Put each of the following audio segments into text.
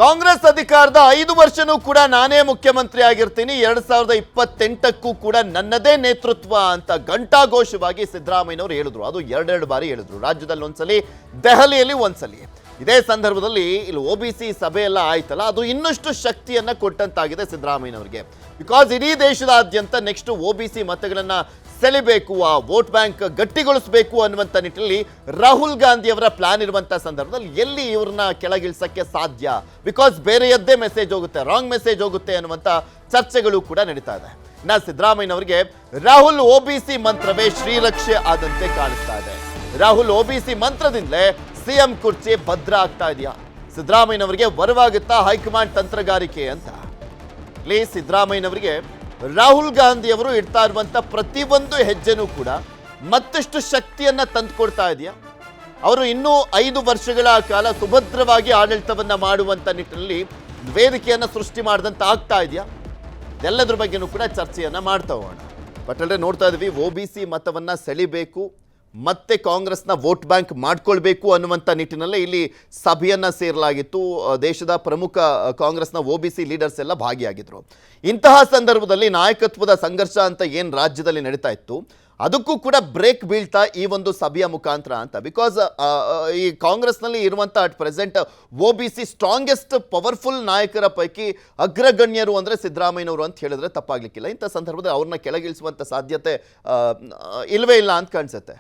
ಕಾಂಗ್ರೆಸ್ ಅಧಿಕಾರದ 5 ವರ್ಷನೂ ಕೂಡ ನಾನೇ ಮುಖ್ಯಮಂತ್ರಿ ಆಗಿರ್ತೀನಿ, 2028ಕ್ಕೂ ಕೂಡ ನನ್ನದೇ ನೇತೃತ್ವ ಅಂತ ಘಂಟಾಘೋಷವಾಗಿ ಸಿದ್ದರಾಮಯ್ಯನವರು ಹೇಳಿದ್ರು. ಅದು ಎರಡೆರಡು ಬಾರಿ ಹೇಳಿದ್ರು. ರಾಜ್ಯದಲ್ಲಿ ಒಂದ್ಸಲಿ, ದೆಹಲಿಯಲ್ಲಿ ಒಂದ್ಸಲಿ. ಇದೇ ಸಂದರ್ಭದಲ್ಲಿ ಇಲ್ಲಿ OBC ಸಭೆ ಎಲ್ಲ ಆಯ್ತಲ್ಲ, ಅದು ಇನ್ನಷ್ಟು ಶಕ್ತಿಯನ್ನ ಕೊಟ್ಟಂತಾಗಿದೆ ಸಿದ್ದರಾಮಯ್ಯನವರಿಗೆ. ಬಿಕಾಸ್ ಇಡೀ ದೇಶದಾದ್ಯಂತ ನೆಕ್ಸ್ಟ್ OBC ಮತಗಳನ್ನ ಸೆಳಿಬೇಕು, ಆ ವೋಟ್ ಬ್ಯಾಂಕ್ ಗಟ್ಟಿಗೊಳಿಸಬೇಕು ಅನ್ನುವಂಥ ನಿಟ್ಟಿನಲ್ಲಿ ರಾಹುಲ್ ಗಾಂಧಿ ಅವರ ಪ್ಲಾನ್ ಇರುವಂಥ ಸಂದರ್ಭದಲ್ಲಿ ಎಲ್ಲಿ ಇವ್ರನ್ನ ಕೆಳಗಿಳಿಸಕ್ಕೆ ಸಾಧ್ಯ? ಬಿಕಾಸ್ ಬೇರೆಯದ್ದೇ ಮೆಸೇಜ್ ಹೋಗುತ್ತೆ, ರಾಂಗ್ ಮೆಸೇಜ್ ಹೋಗುತ್ತೆ ಅನ್ನುವಂಥ ಚರ್ಚೆಗಳು ಕೂಡ ನಡೀತಾ ಇದೆ. ಇನ್ನು ಸಿದ್ದರಾಮಯ್ಯನವರಿಗೆ ರಾಹುಲ್ OBC ಮಂತ್ರವೇ ಶ್ರೀರಕ್ಷೆ ಆದಂತೆ ಕಾಣಿಸ್ತಾ ಇದೆ. ರಾಹುಲ್ OBC ಮಂತ್ರದಿಂದಲೇ CM ಕುರ್ಚಿ ಭದ್ರ ಆಗ್ತಾ ಇದೆಯಾ? ಸಿದ್ದರಾಮಯ್ಯನವರಿಗೆ ವರವಾಗುತ್ತಾ ಹೈಕಮಾಂಡ್ ತಂತ್ರಗಾರಿಕೆ ಅಂತ? ಇಲ್ಲಿ ಸಿದ್ದರಾಮಯ್ಯನವರಿಗೆ ರಾಹುಲ್ ಗಾಂಧಿ ಅವರು ಇಡ್ತಾ ಇರುವಂಥ ಪ್ರತಿಯೊಂದು ಹೆಜ್ಜೆನೂ ಕೂಡ ಮತ್ತಷ್ಟು ಶಕ್ತಿಯನ್ನ ತಂದುಕೊಡ್ತಾ ಇದೆಯಾ? ಅವರು ಇನ್ನೂ 5 ವರ್ಷಗಳ ಕಾಲ ಸುಭದ್ರವಾಗಿ ಆಡಳಿತವನ್ನ ಮಾಡುವಂಥ ನಿಟ್ಟಿನಲ್ಲಿ ವೇದಿಕೆಯನ್ನು ಸೃಷ್ಟಿ ಮಾಡಿದಂತ ಆಗ್ತಾ ಇದೆಯಾ? ಎಲ್ಲದ್ರ ಬಗ್ಗೆನೂ ಕೂಡ ಚರ್ಚೆಯನ್ನ ಮಾಡ್ತಾ ಹೋಗೋಣ. ಬಟ್ ಅಲ್ಲೇ ನೋಡ್ತಾ ಇದ್ವಿ, OBC ಮತವನ್ನ ಸೆಳಿಬೇಕು, ಮತ್ತೆ ಕಾಂಗ್ರೆಸ್ನ ವೋಟ್ ಬ್ಯಾಂಕ್ ಮಾಡ್ಕೊಳ್ಬೇಕು ಅನ್ನುವಂಥ ನಿಟ್ಟಿನಲ್ಲೇ ಇಲ್ಲಿ ಸಭೆಯನ್ನು ಸೇರಲಾಗಿತ್ತು. ದೇಶದ ಪ್ರಮುಖ ಕಾಂಗ್ರೆಸ್ನ OBC ಲೀಡರ್ಸ್ ಎಲ್ಲ ಭಾಗಿಯಾಗಿದ್ರು. ಇಂತಹ ಸಂದರ್ಭದಲ್ಲಿ ನಾಯಕತ್ವದ ಸಂಘರ್ಷ ಅಂತ ಏನು ರಾಜ್ಯದಲ್ಲಿ ನಡೀತಾ ಇತ್ತು, ಅದಕ್ಕೂ ಕೂಡ ಬ್ರೇಕ್ ಬೀಳ್ತಾ ಈ ಒಂದು ಸಭೆಯ ಮುಖಾಂತರ ಅಂತ. ಬಿಕಾಸ್ ಈ ಕಾಂಗ್ರೆಸ್ನಲ್ಲಿ ಇರುವಂಥ at present OBC strongest powerful ನಾಯಕರ ಪೈಕಿ ಅಗ್ರಗಣ್ಯರು ಅಂದರೆ ಸಿದ್ದರಾಮಯ್ಯನವರು ಅಂತ ಹೇಳಿದ್ರೆ ತಪ್ಪಾಗ್ಲಿಕ್ಕಿಲ್ಲ. ಇಂಥ ಸಂದರ್ಭದಲ್ಲಿ ಅವ್ರನ್ನ ಕೆಳಗಿಳಿಸುವಂಥ ಸಾಧ್ಯತೆ ಇಲ್ಲವೇ ಇಲ್ಲ ಅಂತ ಕಾಣಿಸುತ್ತೆ.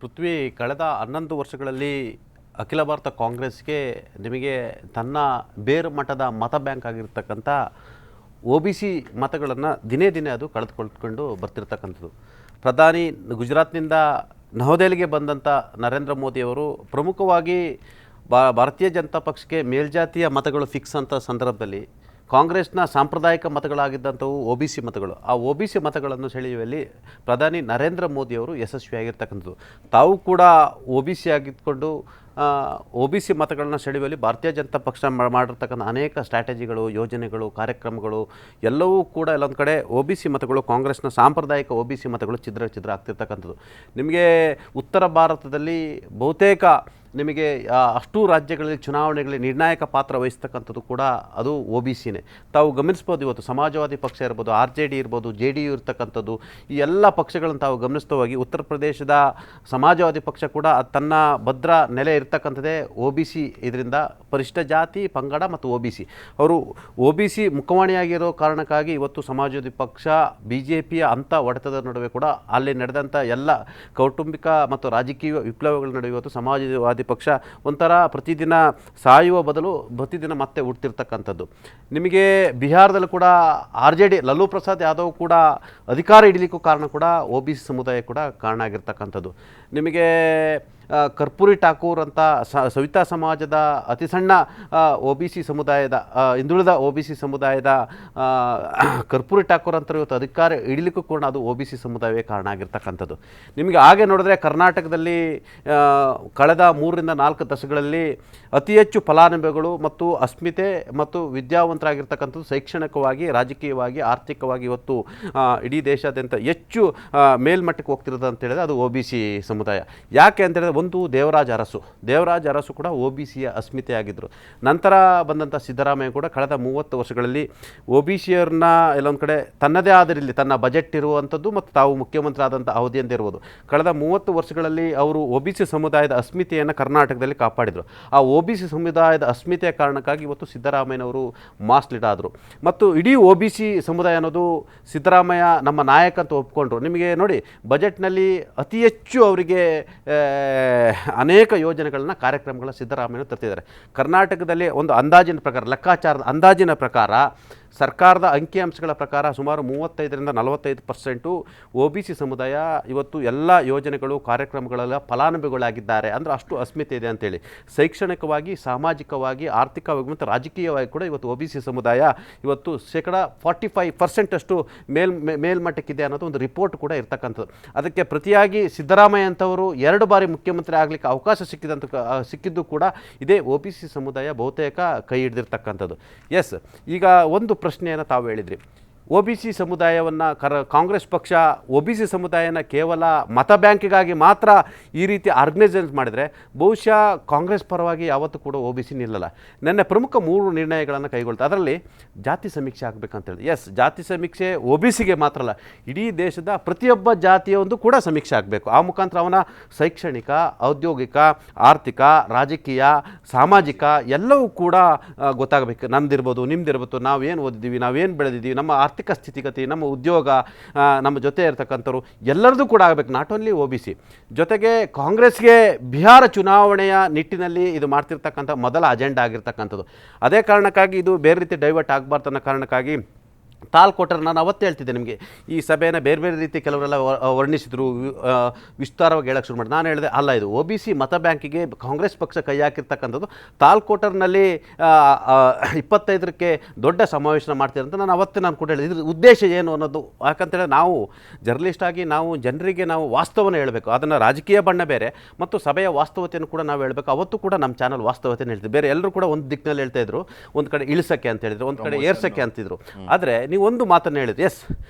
ಪೃಥ್ವಿ, ಕಳೆದ 11 ವರ್ಷಗಳಲ್ಲಿ ಅಖಿಲ ಭಾರತ ಕಾಂಗ್ರೆಸ್ಗೆ ನಿಮಗೆ ತನ್ನ ಬೇರು ಮಟ್ಟದ ಮತ ಬ್ಯಾಂಕ್ ಆಗಿರ್ತಕ್ಕಂಥ OBC ಮತಗಳನ್ನು ದಿನೇ ದಿನೇ ಅದು ಕಳೆದುಕೊಂಡು ಬರ್ತಿರ್ತಕ್ಕಂಥದ್ದು. ಪ್ರಧಾನಿ ಗುಜರಾತ್ನಿಂದ ನವದೆಹಲಿಗೆ ಬಂದಂಥ ನರೇಂದ್ರ ಮೋದಿಯವರು ಪ್ರಮುಖವಾಗಿ ಭಾರತೀಯ ಜನತಾ ಪಕ್ಷಕ್ಕೆ ಮೇಲ್ಜಾತಿಯ ಮತಗಳು ಫಿಕ್ಸ್ ಅಂತ ಸಂದರ್ಭದಲ್ಲಿ ಕಾಂಗ್ರೆಸ್ನ ಸಾಂಪ್ರದಾಯಿಕ ಮತಗಳಾಗಿದ್ದಂಥವು OBC ಮತಗಳು. ಆ OBC ಮತಗಳನ್ನು ಸೆಳೆಯುವಲ್ಲಿ ಪ್ರಧಾನಿ ನರೇಂದ್ರ ಮೋದಿಯವರು ಯಶಸ್ವಿಯಾಗಿರ್ತಕ್ಕಂಥದ್ದು. ತಾವು ಕೂಡ OBC ಆಗಿದ್ದುಕೊಂಡು OBC ಮತಗಳನ್ನ ಸೆಳೆಯುವಲ್ಲಿ ಭಾರತೀಯ ಜನತಾ ಪಕ್ಷ ಮಾಡಿರ್ತಕ್ಕಂಥ ಅನೇಕ ಸ್ಟ್ರಾಟಜಿಗಳು, ಯೋಜನೆಗಳು, ಕಾರ್ಯಕ್ರಮಗಳು ಎಲ್ಲವೂ ಕೂಡ ಎಲ್ಲೊಂದು ಕಡೆ OBC ಮತಗಳು, ಕಾಂಗ್ರೆಸ್ನ ಸಾಂಪ್ರದಾಯಿಕ OBC ಮತಗಳು ಛಿದ್ರ ಆಗ್ತಿರ್ತಕ್ಕಂಥದ್ದು. ನಿಮಗೆ ಉತ್ತರ ಭಾರತದಲ್ಲಿ ಬಹುತೇಕ ನಿಮಗೆ ಅಷ್ಟೂ ರಾಜ್ಯಗಳಲ್ಲಿ ಚುನಾವಣೆಗಳಲ್ಲಿ ನಿರ್ಣಾಯಕ ಪಾತ್ರ ವಹಿಸ್ತಕ್ಕಂಥದ್ದು ಕೂಡ ಅದು OBCನೇ. ತಾವು ಗಮನಿಸ್ಬೋದು, ಇವತ್ತು ಸಮಾಜವಾದಿ ಪಕ್ಷ ಇರ್ಬೋದು, RJD ಇರ್ಬೋದು, JDU ಇರ್ತಕ್ಕಂಥದ್ದು, ಈ ಎಲ್ಲ ಪಕ್ಷಗಳನ್ನು ತಾವು ಗಮನಿಸ್ತಾ ಹೋಗಿ ಉತ್ತರ ಪ್ರದೇಶದ ಸಮಾಜವಾದಿ ಪಕ್ಷ ಕೂಡ ತನ್ನ ಭದ್ರ ನೆಲೆ ಇರ್ತಕ್ಕಂಥದ್ದೇ OBC. ಇದರಿಂದ ಪರಿಶಿಷ್ಟ ಜಾತಿ, ಪಂಗಡ ಮತ್ತು OBC ಅವರು OBC ಮುಖವಾಣಿಯಾಗಿರೋ ಕಾರಣಕ್ಕಾಗಿ ಇವತ್ತು ಸಮಾಜವಾದಿ ಪಕ್ಷ BJPಯ ಅಂಥ ಹೊಡೆತದ ನಡುವೆ ಕೂಡ ಅಲ್ಲಿ ನಡೆದಂಥ ಎಲ್ಲ ಕೌಟುಂಬಿಕ ಮತ್ತು ರಾಜಕೀಯ ವಿಪ್ಲವಗಳ ನಡುವೆ ಇವತ್ತು ಸಮಾಜವಾದಿ ಪಕ್ಷ ಒಂಥರ ಪ್ರತಿದಿನ ಸಾಯುವ ಬದಲು ಪ್ರತಿದಿನ ಮತ್ತೆ ಹುಡ್ತಿರ್ತಕ್ಕಂಥದ್ದು. ನಿಮಗೆ ಬಿಹಾರದಲ್ಲೂ ಕೂಡ RJD ಲಲ್ಲೂ ಪ್ರಸಾದ್ ಯಾದವ್ ಕೂಡ ಅಧಿಕಾರ ಹಿಡಿಲಿಕ್ಕೂ ಕಾರಣ ಕೂಡ OBC ಸಮುದಾಯ ಕೂಡ ಕಾರಣ ಆಗಿರ್ತಕ್ಕಂಥದ್ದು. ನಿಮಗೆ ಕರ್ಪೂರಿ ಠಾಕೂರ್ ಅಂತ ಸವಿತಾ ಸಮಾಜದ ಅತಿ ಸಣ್ಣ OBC ಸಮುದಾಯದ ಹಿಂದುಳಿದ OBC ಸಮುದಾಯದ ಕರ್ಪೂರಿ ಠಾಕೂರ್ ಅಂತ ಇವತ್ತು ಅಧಿಕಾರ ಹಿಡಿಲಿಕ್ಕೂ ಕೂಡ ಅದು OBC ಸಮುದಾಯವೇ ಕಾರಣ ಆಗಿರ್ತಕ್ಕಂಥದ್ದು. ನಿಮಗೆ ಹಾಗೆ ನೋಡಿದ್ರೆ ಕರ್ನಾಟಕದಲ್ಲಿ ಕಳೆದ 3 ರಿಂದ 4 ದಶಕಗಳಲ್ಲಿ ಅತಿ ಹೆಚ್ಚು ಫಲಾನುಭವಿಗಳು ಮತ್ತು ಅಸ್ಮಿತೆ ಮತ್ತು ವಿದ್ಯಾವಂತರಾಗಿರ್ತಕ್ಕಂಥದ್ದು ಶೈಕ್ಷಣಿಕವಾಗಿ, ರಾಜಕೀಯವಾಗಿ, ಆರ್ಥಿಕವಾಗಿ ಇವತ್ತು ಇಡೀ ದೇಶಾದ್ಯಂತ ಹೆಚ್ಚು ಮೇಲ್ಮಟ್ಟಕ್ಕೆ ಹೋಗ್ತಿರೋದು ಅಂತ ಹೇಳಿದ್ರೆ ಅದು OBC ಸಮುದಾಯ. ಯಾಕೆ ಅಂತ ಹೇಳಿದ್ರೆ, ಒಂದು ದೇವರಾಜ್ ಅರಸು ಕೂಡ OBCಯ ಅಸ್ಮಿತೆ ಆಗಿದ್ದರು. ನಂತರ ಬಂದಂಥ ಸಿದ್ದರಾಮಯ್ಯ ಕೂಡ ಕಳೆದ 30 ವರ್ಷಗಳಲ್ಲಿ OBCಯವ್ರನ್ನ ಎಲ್ಲೊಂದು ಕಡೆ ತನ್ನದೇ ಆದ ರೀತಿಯಲ್ಲಿ ತನ್ನ ಬಜೆಟ್ ಇರುವಂಥದ್ದು ಮತ್ತು ತಾವು ಮುಖ್ಯಮಂತ್ರಿ ಆದಂಥ ಅವಧಿಯಿಂದ ಇರ್ಬೋದು, ಕಳೆದ 30 ವರ್ಷಗಳಲ್ಲಿ ಅವರು OBC ಸಮುದಾಯದ ಅಸ್ಮಿತೆಯನ್ನು ಕರ್ನಾಟಕದಲ್ಲಿ ಕಾಪಾಡಿದರು. ಆ OBC ಸಮುದಾಯದ ಅಸ್ಮಿತೆಯ ಕಾರಣಕ್ಕಾಗಿ ಇವತ್ತು ಸಿದ್ದರಾಮಯ್ಯನವರು ಮಾಸ್ ಲೀಡರ್ ಆದರು ಮತ್ತು ಇಡೀ OBC ಸಮುದಾಯ ಅನ್ನೋದು ಸಿದ್ದರಾಮಯ್ಯ ನಮ್ಮ ನಾಯಕ ಅಂತ ಒಪ್ಕೊಂಡ್ರು. ನಿಮಗೆ ನೋಡಿ, ಬಜೆಟ್ನಲ್ಲಿ ಅತಿ ಹೆಚ್ಚು ಅವರಿಗೆ ಅನೇಕ ಯೋಜನೆಗಳನ್ನ, ಕಾರ್ಯಕ್ರಮಗಳನ್ನ ಸಿದ್ದರಾಮಯ್ಯ ತರ್ತಿದ್ದಾರೆ. ಕರ್ನಾಟಕದಲ್ಲಿ ಒಂದು ಲೆಕ್ಕಾಚಾರದ ಅಂದಾಜಿನ ಪ್ರಕಾರ, ಸರ್ಕಾರದ ಅಂಕಿಅಂಶಗಳ ಪ್ರಕಾರ ಸುಮಾರು 35 ರಿಂದ 45% OBC ಸಮುದಾಯ ಇವತ್ತು ಎಲ್ಲ ಯೋಜನೆಗಳು, ಕಾರ್ಯಕ್ರಮಗಳೆಲ್ಲ ಫಲಾನುಭವಿಗಳಾಗಿದ್ದಾರೆ. ಅಂದರೆ ಅಷ್ಟು ಅಸ್ಮಿತೆ ಇದೆ ಅಂತೇಳಿ. ಶೈಕ್ಷಣಿಕವಾಗಿ, ಸಾಮಾಜಿಕವಾಗಿ, ಆರ್ಥಿಕವಾಗಿ ಮತ್ತು ರಾಜಕೀಯವಾಗಿ ಕೂಡ ಇವತ್ತು OBC ಸಮುದಾಯ ಇವತ್ತು 45% ಅಷ್ಟು ಮೇಲ್ಮಟ್ಟಕ್ಕಿದೆ ಅನ್ನೋದು ಒಂದು ರಿಪೋರ್ಟ್ ಕೂಡ ಇರ್ತಕ್ಕಂಥದ್ದು. ಅದಕ್ಕೆ ಪ್ರತಿಯಾಗಿ ಸಿದ್ದರಾಮಯ್ಯ ಅಂತವರು 2 ಬಾರಿ ಮುಖ್ಯಮಂತ್ರಿ ಆಗಲಿಕ್ಕೆ ಅವಕಾಶ ಸಿಕ್ಕಿದ್ದು ಕೂಡ ಇದೇ OBC ಸಮುದಾಯ ಬಹುತೇಕ ಕೈ ಹಿಡಿದಿರ್ತಕ್ಕಂಥದ್ದು. ಎಸ್, ಈಗ ಒಂದು ಪ್ರಶ್ನೆಯನ್ನು ತಾವು ಹೇಳಿದ್ರಿ, OBC ಸಮುದಾಯವನ್ನು ಕಾಂಗ್ರೆಸ್ ಪಕ್ಷ OBC ಸಮುದಾಯನ ಕೇವಲ ಮತ ಬ್ಯಾಂಕಿಗಾಗಿ ಮಾತ್ರ ಈ ರೀತಿ ಆರ್ಗನೈಸೇಷನ್ ಮಾಡಿದರೆ ಬಹುಶಃ ಕಾಂಗ್ರೆಸ್ ಪರವಾಗಿ ಯಾವತ್ತೂ ಕೂಡ OBC ನಿಲ್ಲಲ್ಲ. ನನ್ನ ಪ್ರಮುಖ 3 ನಿರ್ಣಯಗಳನ್ನು ಕೈಗೊಳ್ತಾರೆ. ಅದರಲ್ಲಿ ಜಾತಿ ಸಮೀಕ್ಷೆ ಆಗಬೇಕಂತೇಳಿ. ಎಸ್, ಜಾತಿ ಸಮೀಕ್ಷೆ OBCಗೆ ಮಾತ್ರ ಅಲ್ಲ, ಇಡೀ ದೇಶದ ಪ್ರತಿಯೊಬ್ಬ ಜಾತಿಯೊಂದು ಕೂಡ ಸಮೀಕ್ಷೆ ಆಗಬೇಕು. ಆ ಮುಖಾಂತರ ಅವನ ಶೈಕ್ಷಣಿಕ, ಔದ್ಯೋಗಿಕ, ಆರ್ಥಿಕ, ರಾಜಕೀಯ, ಸಾಮಾಜಿಕ ಎಲ್ಲವೂ ಕೂಡ ಗೊತ್ತಾಗಬೇಕು. ನಮ್ದಿರ್ಬೋದು, ನಿಮ್ದಿರ್ಬೋದು, ನಾವೇನು ಓದಿದ್ದೀವಿ, ನಾವೇನು ಬೆಳೆದಿದ್ದೀವಿ, ನಮ್ಮ ಆರ್ಥಿಕ ಸ್ಥಿತಿಗತಿ, ನಮ್ಮ ಉದ್ಯೋಗ, ನಮ್ಮ ಜೊತೆ ಇರ್ತಕ್ಕಂಥವ್ರು ಎಲ್ಲರದ್ದು ಕೂಡ ಆಗಬೇಕು. Not only OBC. ಜೊತೆಗೆ ಕಾಂಗ್ರೆಸ್ಗೆ ಬಿಹಾರ ಚುನಾವಣೆಯ ನಿಟ್ಟಿನಲ್ಲಿ ಇದು ಮಾಡ್ತಿರ್ತಕ್ಕಂಥ ಮೊದಲ ಅಜೆಂಡಾ ಆಗಿರ್ತಕ್ಕಂಥದ್ದು. ಅದೇ ಕಾರಣಕ್ಕಾಗಿ ಇದು ಬೇರೆ ರೀತಿ ಡೈವರ್ಟ್ ಆಗಬಾರ್ದು ಅನ್ನೋ ಕಾರಣಕ್ಕಾಗಿ ತಾಳ್ಕೊಟ್ರೆ ನಾನು ಅವತ್ತೇ ಹೇಳ್ತಿದ್ದೆ ನಿಮಗೆ, ಈ ಸಭೆಯನ್ನು ಬೇರೆ ಬೇರೆ ರೀತಿ ಕೆಲವರೆಲ್ಲ ವರ್ಣಿಸಿದ್ರು, ವಿಸ್ತಾರವಾಗಿ ಹೇಳಕ್ಕೆ ಶುರು ಮಾಡಿ. ನಾನು ಹೇಳಿದೆ ಅಲ್ಲ, ಇದು OBC ಮತ ಬ್ಯಾಂಕಿಗೆ ಕಾಂಗ್ರೆಸ್ ಪಕ್ಷ ಕೈ ಹಾಕಿರ್ತಕ್ಕಂಥದ್ದು. ತಾಳ್ಕೋಟರ್ನಲ್ಲಿ 25ಕ್ಕೆ ದೊಡ್ಡ ಸಮಾವೇಶನ ಮಾಡ್ತೀರ ಅಂತ ನಾನು ಅವತ್ತೇ ಕೂಡ ಹೇಳಿದೆ. ಇದ್ರ ಉದ್ದೇಶ ಏನು ಅನ್ನೋದು, ಯಾಕಂತೇಳಿ ನಾವು ಜರ್ನಲಿಸ್ಟ್ ಆಗಿ ನಾವು ಜನರಿಗೆ ನಾವು ವಾಸ್ತವನ ಹೇಳಬೇಕು. ಅದನ್ನು ರಾಜಕೀಯ ಬಣ್ಣ ಬೇರೆ ಮತ್ತು ಸಭೆಯ ವಾಸ್ತವತೆಯನ್ನು ಕೂಡ ನಾವು ಹೇಳಬೇಕು. ಅವತ್ತು ಕೂಡ ನಮ್ಮ ಚಾನಲ್ ವಾಸ್ತವತೆಯನ್ನು ಹೇಳ್ತೀವಿ. ಬೇರೆ ಎಲ್ಲರೂ ಕೂಡ ಒಂದು ದಿಕ್ಕಿನಲ್ಲಿ ಹೇಳ್ತಾ ಇದ್ರು, ಒಂದು ಕಡೆ ಇಳಿಸೋಕ್ಕೆ ಅಂತ ಹೇಳಿದ್ರು, ಒಂದು ಕಡೆ ಏರ್ಸೋಕ್ಕೆ ಅಂತಿದ್ರು. ಆದರೆ ನೀವು ಒಂದು ಮಾತನ್ನು ಹೇಳಿದ್ರಿ. ಎಸ್,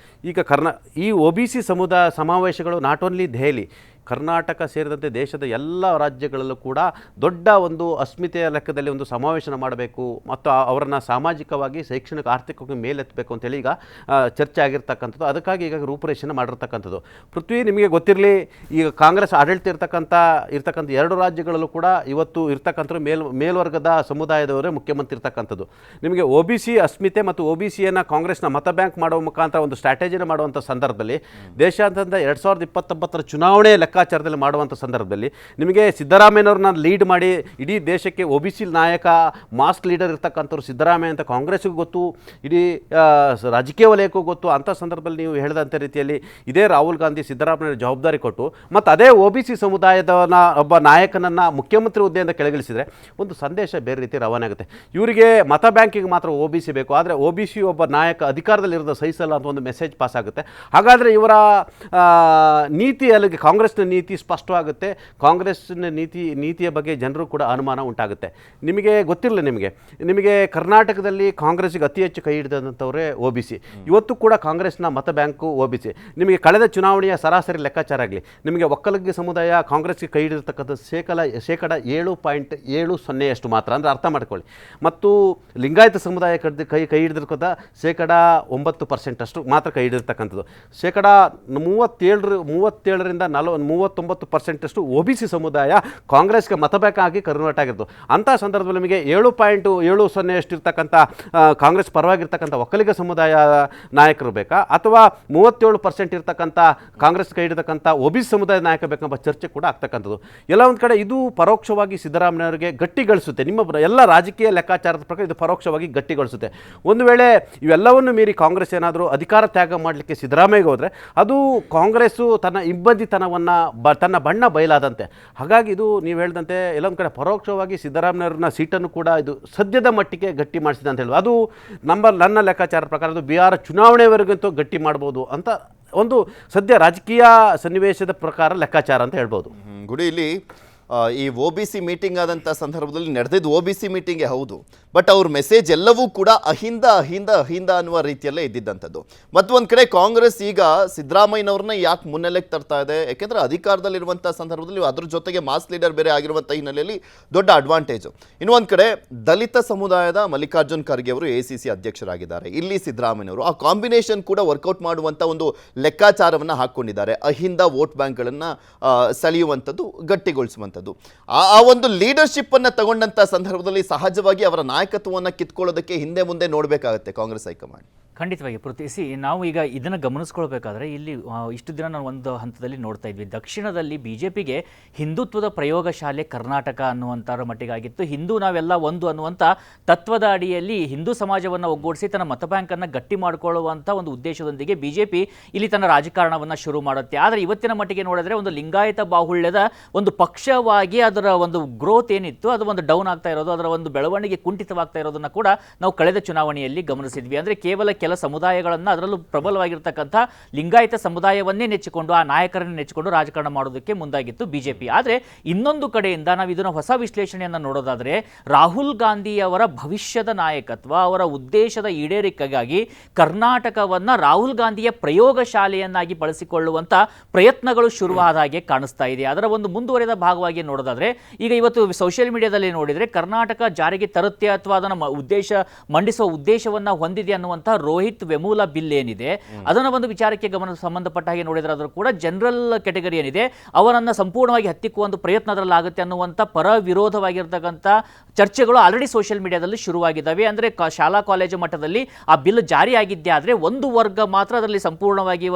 ಈಗ ಈ OBC ಸಮಾವೇಶಗಳು ನಾಟ್ ಓನ್ಲಿ ದೆಹಲಿ, ಕರ್ನಾಟಕ ಸೇರಿದಂತೆ ದೇಶದ ಎಲ್ಲ ರಾಜ್ಯಗಳಲ್ಲೂ ಕೂಡ ದೊಡ್ಡ ಒಂದು ಅಸ್ಮಿತೆಯ ಲೆಕ್ಕದಲ್ಲಿ ಒಂದು ಸಮಾವೇಶನ ಮಾಡಬೇಕು ಮತ್ತು ಅವರನ್ನು ಸಾಮಾಜಿಕವಾಗಿ, ಶೈಕ್ಷಣಿಕ, ಆರ್ಥಿಕವಾಗಿ ಮೇಲೆತ್ತಬೇಕು ಅಂತೇಳಿ ಈಗ ಚರ್ಚೆ ಆಗಿರ್ತಕ್ಕಂಥದ್ದು. ಅದಕ್ಕಾಗಿ ಈಗ ರೂಪುರೇಷೆಯನ್ನು ಮಾಡಿರ್ತಕ್ಕಂಥದ್ದು. ಪೃಥ್ವಿ, ನಿಮಗೆ ಗೊತ್ತಿರಲಿ, ಈಗ ಕಾಂಗ್ರೆಸ್ ಆಡಳಿತ ಇರ್ತಕ್ಕಂಥ 2 ರಾಜ್ಯಗಳಲ್ಲೂ ಕೂಡ ಇವತ್ತು ಇರ್ತಕ್ಕಂಥ ಮೇಲ್ವರ್ಗದ ಸಮುದಾಯದವರೇ ಮುಖ್ಯಮಂತ್ರಿ ಇರ್ತಕ್ಕಂಥದ್ದು. ನಿಮಗೆ OBC ಅಸ್ಮಿತೆ ಮತ್ತು OBCಯನ್ನು ಕಾಂಗ್ರೆಸ್ನ ಮತ ಬ್ಯಾಂಕ್ ಮಾಡುವ ಮುಖಾಂತರ ಒಂದು ಸ್ಟ್ರಾಟಜಿನ ಮಾಡುವಂಥ ಸಂದರ್ಭದಲ್ಲಿ, ದೇಶಾದ್ಯಂತ 2029 ಚುನಾವಣೆ ಲೆಕ್ಕಾಚಾರದಲ್ಲಿ ಮಾಡುವಂಥ ಸಂದರ್ಭದಲ್ಲಿ ನಿಮಗೆ ಸಿದ್ದರಾಮಯ್ಯನವ್ರನ್ನ ಲೀಡ್ ಮಾಡಿ ಇಡೀ ದೇಶಕ್ಕೆ OBC ನಾಯಕ, ಮಾಸ್ ಲೀಡರ್ ಇರ್ತಕ್ಕಂಥವ್ರು ಸಿದ್ದರಾಮಯ್ಯ ಅಂತ ಕಾಂಗ್ರೆಸ್ಗೂ ಗೊತ್ತು, ಇಡೀ ರಾಜಕೀಯ ವಲಯಕ್ಕೂ ಗೊತ್ತು. ಅಂಥ ಸಂದರ್ಭದಲ್ಲಿ ನೀವು ಹೇಳಿದಂಥ ರೀತಿಯಲ್ಲಿ ಇದೇ ರಾಹುಲ್ ಗಾಂಧಿ ಸಿದ್ದರಾಮಯ್ಯ ಜವಾಬ್ದಾರಿ ಕೊಟ್ಟು ಮತ್ತು ಅದೇ OBC ಸಮುದಾಯದವನ ಒಬ್ಬ ನಾಯಕನನ್ನು ಮುಖ್ಯಮಂತ್ರಿ ಹುದ್ದೆಯಿಂದ ಕೆಳಗಿಳಿಸಿದರೆ ಒಂದು ಸಂದೇಶ ಬೇರೆ ರೀತಿ ರವಾನೆ ಆಗುತ್ತೆ. ಇವರಿಗೆ ಮತ ಬ್ಯಾಂಕಿಗೆ ಮಾತ್ರ OBC ಬೇಕು, ಆದರೆ OBC ಒಬ್ಬ ನಾಯಕ ಅಧಿಕಾರದಲ್ಲಿರೋದು ಸಹಿಸಲ್ಲ ಅಂತ ಒಂದು ಮೆಸೇಜ್ ಪಾಸ್ ಆಗುತ್ತೆ. ಹಾಗಾದರೆ ಇವರ ನೀತಿ, ಅಲ್ಲಿಗೆ ಕಾಂಗ್ರೆಸ್ನ ನೀತಿ ಸ್ಪಷ್ಟವಾಗುತ್ತೆ. ಕಾಂಗ್ರೆಸ್ನ ನೀತಿಯ ಬಗ್ಗೆ ಜನರು ಕೂಡ ಅನುಮಾನ ಉಂಟಾಗುತ್ತೆ. ನಿಮಗೆ ಗೊತ್ತಿರಲಿಲ್ಲ, ನಿಮಗೆ ಕರ್ನಾಟಕದಲ್ಲಿ ಕಾಂಗ್ರೆಸ್ಗೆ ಅತಿ ಹೆಚ್ಚು ಕೈ ಹಿಡಿದಂಥವರೇ OBC. ಇವತ್ತು ಕೂಡ ಕಾಂಗ್ರೆಸ್ನ ಮತ ಬ್ಯಾಂಕು OBC. ನಿಮಗೆ ಕಳೆದ ಚುನಾವಣೆಯ ಸರಾಸರಿ ಲೆಕ್ಕಾಚಾರ ಆಗಲಿ, ನಿಮಗೆ ಒಕ್ಕಲಿಗ ಸಮುದಾಯ ಕಾಂಗ್ರೆಸ್ಗೆ ಕೈ ಹಿಡಿದಿರ್ತಕ್ಕಂಥ ಶೇಕಡ 7.70 ಮಾತ್ರ, ಅಂದರೆ ಅರ್ಥ ಮಾಡ್ಕೊಳ್ಳಿ. ಮತ್ತು ಲಿಂಗಾಯತ ಸಮುದಾಯ ಕೈ ಹಿಡಿದಿರ್ತಕ್ಕಂಥ ಶೇಕಡ 9% ಮಾತ್ರ ಕೈ ಹಿಡಿದಿರ್ತಕ್ಕಂಥದ್ದು. ಶೇಕಡ 37ರಿಂದ 39% OBC ಸಮುದಾಯ ಕಾಂಗ್ರೆಸ್ಗೆ ಮತ ಬ್ಯಾಂಕ್ ಆಗಿ ಕನ್ವರ್ಟ್ ಆಗಿತ್ತು. ಅಂಥ ಸಂದರ್ಭದಲ್ಲಿ ನಿಮಗೆ 7.70 ಇರ್ತಕ್ಕಂಥ ಕಾಂಗ್ರೆಸ್ ಪರವಾಗಿರ್ತಕ್ಕಂಥ ಒಕ್ಕಲಿಗ ಸಮುದಾಯ ನಾಯಕರು ಬೇಕಾ, ಅಥವಾ 37% ಇರ್ತಕ್ಕಂಥ ಕಾಂಗ್ರೆಸ್ ಕೈ ಹಿಡಿತಕ್ಕಂಥ OBC ಸಮುದಾಯ ನಾಯಕ ಬೇಕೆಂಬ ಚರ್ಚೆ ಕೂಡ ಆಗ್ತಕ್ಕಂಥದ್ದು. ಎಲ್ಲ ಒಂದು ಕಡೆ ಇದು ಪರೋಕ್ಷವಾಗಿ ಸಿದ್ದರಾಮಯ್ಯವರಿಗೆ ಗಟ್ಟಿಗಳಿಸುತ್ತೆ. ನಿಮ್ಮ ಎಲ್ಲ ರಾಜಕೀಯ ಲೆಕ್ಕಾಚಾರದ ಪ್ರಕಾರ ಇದು ಪರೋಕ್ಷವಾಗಿ ಗಟ್ಟಿಗಳಿಸುತ್ತೆ. ಒಂದು ವೇಳೆ ಇವೆಲ್ಲವನ್ನು ಮೀರಿ ಕಾಂಗ್ರೆಸ್ ಏನಾದರೂ ಅಧಿಕಾರ ತ್ಯಾಗ ಮಾಡಲಿಕ್ಕೆ ಸಿದ್ದರಾಮಯ್ಯಗೆ ಹೋದರೆ ಅದು ಕಾಂಗ್ರೆಸ್ಸು ತನ್ನ ಇಬ್ಬಂದಿತನವನ್ನು ತನ್ನ ಬಣ್ಣ ಬಯಲಾದಂತೆ. ಹಾಗಾಗಿ ಇದು ನೀವು ಹೇಳಿದಂತೆ ಎಲ್ಲೊಂದು ಕಡೆ ಪರೋಕ್ಷವಾಗಿ ಸಿದ್ದರಾಮಯ್ಯವ್ರನ್ನ ಸೀಟನ್ನು ಕೂಡ ಇದು ಸದ್ಯದ ಮಟ್ಟಿಗೆ ಗಟ್ಟಿ ಮಾಡಿಸಿದೆ ಅಂತ ಹೇಳುವ. ಅದು ನನ್ನ ಲೆಕ್ಕಾಚಾರದ ಪ್ರಕಾರ ಅದು ಬಿಹಾರ ಚುನಾವಣೆವರೆಗಂತೂ ಗಟ್ಟಿ ಮಾಡ್ಬೋದು ಅಂತ ಒಂದು ಸದ್ಯ ರಾಜಕೀಯ ಸನ್ನಿವೇಶದ ಪ್ರಕಾರ ಲೆಕ್ಕಾಚಾರ ಅಂತ ಹೇಳ್ಬೋದು. ಗುಡಿ, ಇಲ್ಲಿ ಈ OBC ಮೀಟಿಂಗ್ ಆದಂಥ ಸಂದರ್ಭದಲ್ಲಿ ನಡೆದಿದ್ದು OBC ಮೀಟಿಂಗೇ ಹೌದು, ಬಟ್ ಅವ್ರ ಮೆಸೇಜ್ ಎಲ್ಲವೂ ಕೂಡ ಅಹಿಂದ ಅಹಿಂದ ಅಹಿಂದ ಅನ್ನುವ ರೀತಿಯಲ್ಲೇ ಇದ್ದಿದ್ದಂಥದ್ದು. ಮತ್ತೊಂದು ಕಡೆ ಕಾಂಗ್ರೆಸ್ ಈಗ ಸಿದ್ದರಾಮಯ್ಯನವ್ರನ್ನ ಯಾಕೆ ಮುನ್ನೆಲೆಗೆ ತರ್ತಾ ಇದೆ, ಯಾಕೆಂದರೆ ಅಧಿಕಾರದಲ್ಲಿರುವಂಥ ಸಂದರ್ಭದಲ್ಲಿ ಅದ್ರ ಜೊತೆಗೆ ಮಾಸ್ ಲೀಡರ್ ಬೇರೆ ಆಗಿರುವಂಥ ಹಿನ್ನೆಲೆಯಲ್ಲಿ ದೊಡ್ಡ ಅಡ್ವಾಂಟೇಜು. ಇನ್ನೊಂದು ಕಡೆ ದಲಿತ ಸಮುದಾಯದ ಮಲ್ಲಿಕಾರ್ಜುನ್ ಖರ್ಗೆ ಅವರು ACC ಅಧ್ಯಕ್ಷರಾಗಿದ್ದಾರೆ, ಇಲ್ಲಿ ಸಿದ್ದರಾಮಯ್ಯನವರು. ಆ ಕಾಂಬಿನೇಷನ್ ಕೂಡ ವರ್ಕೌಟ್ ಮಾಡುವಂಥ ಒಂದು ಲೆಕ್ಕಾಚಾರವನ್ನು ಹಾಕ್ಕೊಂಡಿದ್ದಾರೆ. ಅಹಿಂದ ವೋಟ್ ಬ್ಯಾಂಕ್ಗಳನ್ನು ಸೆಳೆಯುವಂಥದ್ದು, ಗಟ್ಟಿಗೊಳಿಸುವಂಥದ್ದು. ಆ ಒಂದು ಲೀಡರ್ಶಿಪ್ ಅನ್ನು ತಗೊಂಡಂತ ಸಂದರ್ಭದಲ್ಲಿ ಸಹಜವಾಗಿ ಅವರ ನಾಯಕತ್ವವನ್ನು ಕಿತ್ಕೊಳ್ಳೋದಕ್ಕೆ ಹಿಂದೆ ಮುಂದೆ ನೋಡಬೇಕಾಗುತ್ತೆ ಕಾಂಗ್ರೆಸ್ ಹೈಕಮಾಂಡ್. ಖಂಡಿತವಾಗಿ ಪೃಥ್ವಿ, ನಾವು ಈಗ ಇದನ್ನು ಗಮನಿಸ್ಕೊಳ್ಬೇಕಾದ್ರೆ ಇಲ್ಲಿ ಇಷ್ಟು ದಿನ ನಾವು ಒಂದು ಹಂತದಲ್ಲಿ ನೋಡ್ತಾ ಇದ್ವಿ, ದಕ್ಷಿಣದಲ್ಲಿ BJPಗೆ ಹಿಂದುತ್ವದ ಪ್ರಯೋಗಶಾಲೆ ಕರ್ನಾಟಕ ಅನ್ನುವಂಥರ ಮಟ್ಟಿಗಾಗಿತ್ತು. ಹಿಂದೂ ನಾವೆಲ್ಲ ಒಂದು ಅನ್ನುವಂಥ ತತ್ವದ ಅಡಿಯಲ್ಲಿ ಹಿಂದೂ ಸಮಾಜವನ್ನು ಒಗ್ಗೂಡಿಸಿ ತನ್ನ ಮತ ಬ್ಯಾಂಕನ್ನು ಗಟ್ಟಿ ಮಾಡಿಕೊಳ್ಳುವಂಥ ಒಂದು ಉದ್ದೇಶದೊಂದಿಗೆ BJP ಇಲ್ಲಿ ತನ್ನ ರಾಜಕಾರಣವನ್ನು ಶುರು ಮಾಡುತ್ತೆ. ಆದರೆ ಇವತ್ತಿನ ಮಟ್ಟಿಗೆ ನೋಡಿದ್ರೆ ಒಂದು ಲಿಂಗಾಯತ ಬಾಹುಳ್ಯದ ಒಂದು ಪಕ್ಷವಾಗಿ ಅದರ ಒಂದು ಗ್ರೋತ್ ಏನಿತ್ತು ಅದು ಒಂದು ಡೌನ್ ಆಗ್ತಾ ಇರೋದು, ಅದರ ಒಂದು ಬೆಳವಣಿಗೆ ಕುಂಠಿತವಾಗ್ತಾ ಇರೋದನ್ನು ಕೂಡ ನಾವು ಕಳೆದ ಚುನಾವಣೆಯಲ್ಲಿ ಗಮನಿಸಿದ್ವಿ. ಅಂದರೆ ಕೇವಲ ಕೆಲ ಸಮುದಾಯಗಳನ್ನು, ಅದರಲ್ಲೂ ಪ್ರಬಲವಾಗಿರ್ತಕ್ಕಂಥ ಲಿಂಗಾಯತ ಸಮುದಾಯವನ್ನೇ ನೆಚ್ಚಿಕೊಂಡು, ಆ ನಾಯಕರನ್ನೇ ನೆಚ್ಚಿಕೊಂಡು ರಾಜಕಾರಣ ಮಾಡೋದಕ್ಕೆ ಮುಂದಾಗಿತ್ತು ಬಿಜೆಪಿ. ಆದರೆ ಇನ್ನೊಂದು ಕಡೆಯಿಂದ ನಾವು ಇದನ್ನು ಹೊಸ ವಿಶ್ಲೇಷಣೆಯನ್ನು ನೋಡೋದಾದರೆ, ರಾಹುಲ್ ಗಾಂಧಿಯವರ ಭವಿಷ್ಯದ ನಾಯಕತ್ವ, ಅವರ ಉದ್ದೇಶದ ಈಡೇರಿಕೆಗಾಗಿ ಕರ್ನಾಟಕವನ್ನು ರಾಹುಲ್ ಗಾಂಧಿಯ ಪ್ರಯೋಗಶಾಲೆಯನ್ನಾಗಿ ಬಳಸಿಕೊಳ್ಳುವಂಥ ಪ್ರಯತ್ನಗಳು ಶುರುವಾದ ಹಾಗೆ ಕಾಣಿಸ್ತಾ ಇದೆ. ಅದರ ಒಂದು ಮುಂದುವರೆದ ಭಾಗವಾಗಿ ನೋಡೋದಾದ್ರೆ, ಈಗ ಇವತ್ತು ಸೋಷಿಯಲ್ ಮೀಡಿಯಾದಲ್ಲಿ ನೋಡಿದರೆ ಕರ್ನಾಟಕ ಜಾರಿಗೆ ತರುತ್ತೆ ಅಥವಾ ಅದನ್ನು ಮಂಡಿಸುವ ಉದ್ದೇಶವನ್ನು ಹೊಂದಿದೆ ಅನ್ನುವಂಥ ರೋಹಿತ್ ವೆಮುಲಾ ಬಿಲ್ ಏನಿದೆ, ಅದನ್ನ ಒಂದು ವಿಚಾರಕ್ಕೆ ಸಂಬಂಧಪಟ್ಟ ಹಾಗೆ ನೋಡಿದ್ರೆ ಅದರ ಕೂಡ ಜನರಲ್ ಕೆಟಗರಿ ಏನಿದೆ ಅವರನ್ನು ಸಂಪೂರ್ಣವಾಗಿ ಹತ್ತಿಕ್ಕುವ ಒಂದು ಪ್ರಯತ್ನ ಅದರಲ್ಲಿ ಆಗುತ್ತೆ ಅನ್ನುವಂಥ ಪರ ವಿರೋಧವಾಗಿರ್ತಕ್ಕಂಥ ಚರ್ಚೆಗಳು ಆಲ್ರೆಡಿ ಸೋಷಿಯಲ್ ಮೀಡಿಯಾದಲ್ಲಿ ಶುರುವಾಗಿದ್ದಾವೆ. ಅಂದರೆ ಶಾಲಾ ಕಾಲೇಜು ಮಟ್ಟದಲ್ಲಿ ಆ ಬಿಲ್ ಜಾರಿಯಾಗಿದ್ದೆ ಆದರೆ ಒಂದು ವರ್ಗ ಮಾತ್ರ ಅದರಲ್ಲಿ ಸಂಪೂರ್ಣವಾಗಿ